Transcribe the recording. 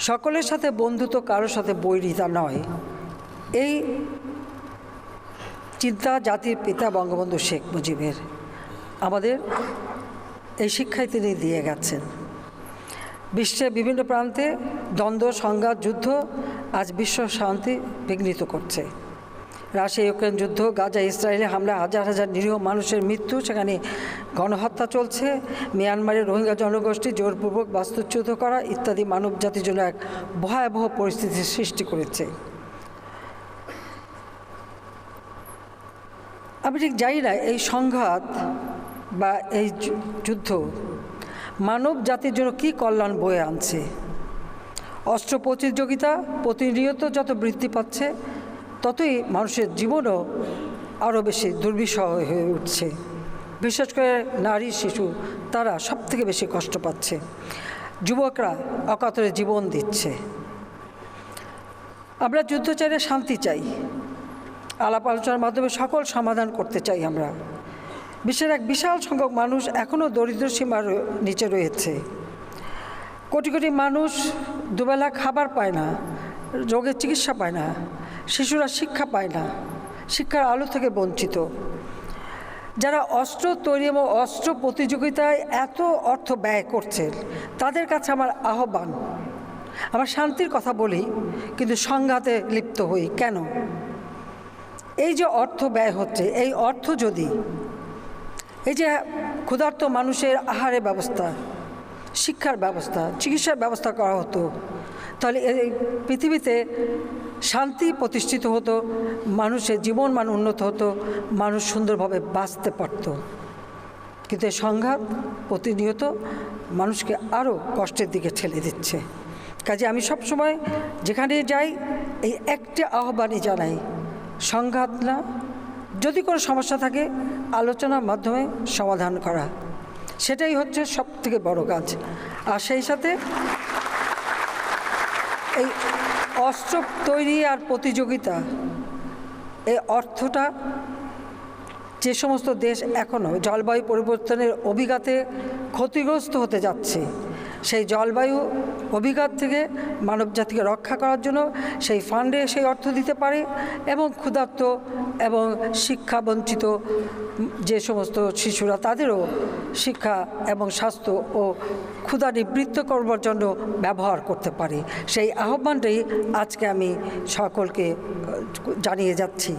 সকলের সাথে বন্ধুত্ব, কারোর সাথে বৈরিতা নয়, এই চিন্তা জাতির পিতা বঙ্গবন্ধু শেখ মুজিবের আমাদের এই শিক্ষাই তিনি দিয়ে গেছেন। বিশ্বের বিভিন্ন প্রান্তে দ্বন্দ্ব, সংঘাত, যুদ্ধ আজ বিশ্ব শান্তি বিঘ্নিত করছে। রাশিয়া ইউক্রেন যুদ্ধ, গাজা ইসরায়েলে হামলা, হাজার হাজার নিরীহ মানুষের মৃত্যু, সেখানে গণহত্যা চলছে, মিয়ানমারের রোহিঙ্গা জনগোষ্ঠী জোরপূর্বক বাস্তুচ্যুত করা ইত্যাদি মানব জাতির জন্য এক ভয়াবহ পরিস্থিতির সৃষ্টি করেছে। আমি ঠিক জানি না এই সংঘাত বা এই যুদ্ধ মানব জাতির জন্য কী কল্যাণ বয়ে আনছে। অস্ত্র প্রতিযোগিতা প্রতিনিয়ত যত বৃদ্ধি পাচ্ছে, ততই মানুষের জীবনও আরও বেশি দুর্বিষহ হয়ে উঠছে। বিশেষ করে নারী, শিশু, তারা সবথেকে বেশি কষ্ট পাচ্ছে। যুবকরা অকাতরে জীবন দিচ্ছে। আমরা যুদ্ধ চাই না, শান্তি চাই। আলাপ আলোচনার মাধ্যমে সকল সমাধান করতে চাই আমরা। বিশ্বের এক বিশাল সংখ্যক মানুষ এখনও দরিদ্র সীমার নিচে রয়েছে। কোটি কোটি মানুষ দুবেলা খাবার পায় না, রোগের চিকিৎসা পায় না, শিশুরা শিক্ষা পায় না, শিক্ষার আলো থেকে বঞ্চিত। যারা অস্ত্র তৈরি এবং অস্ত্র প্রতিযোগিতায় এত অর্থ ব্যয় করছেন, তাদের কাছে আমার আহ্বান, আমরা শান্তির কথা বলি কিন্তু সংঘাতে লিপ্ত হই কেন? এই যে অর্থ ব্যয় হচ্ছে, এই অর্থ যদি এই যে ক্ষুধার্ত মানুষের আহারের ব্যবস্থা, শিক্ষার ব্যবস্থা, চিকিৎসার ব্যবস্থা করা হতো, তাহলে এই পৃথিবীতে শান্তি প্রতিষ্ঠিত হতো, মানুষের জীবন মান উন্নত হতো, মানুষ সুন্দরভাবে বাঁচতে পারত। কিন্তু এই সংঘাত প্রতিনিয়ত মানুষকে আরও কষ্টের দিকে ঠেলে দিচ্ছে। কাজে আমি সবসময় যেখানে যাই এই একটি আহ্বানই জানাই, সংঘাত না, যদি কোনো সমস্যা থাকে আলোচনার মাধ্যমে সমাধান করা, সেটাই হচ্ছে সবথেকে বড় কাজ। আর সেই সাথে এই অস্ত্র তৈরি আর প্রতিযোগিতা, এই অর্থটা যে সমস্ত দেশ এখনও জলবায়ু পরিবর্তনের অভিঘাতে ক্ষতিগ্রস্ত হতে যাচ্ছে, সেই জলবায়ু অভিঘাত থেকে মানবজাতিকে রক্ষা করার জন্য সেই ফান্ডে সেই অর্থ দিতে পারে এবং ক্ষুধার্ত এবং শিক্ষা বঞ্চিত যে সমস্ত শিশুরা, তাদেরও শিক্ষা এবং স্বাস্থ্য ও ক্ষুধা নিবৃত্ত করবার জন্য ব্যবহার করতে পারে। সেই আহ্বানটাই আজকে আমি সকলকে জানিয়ে যাচ্ছি।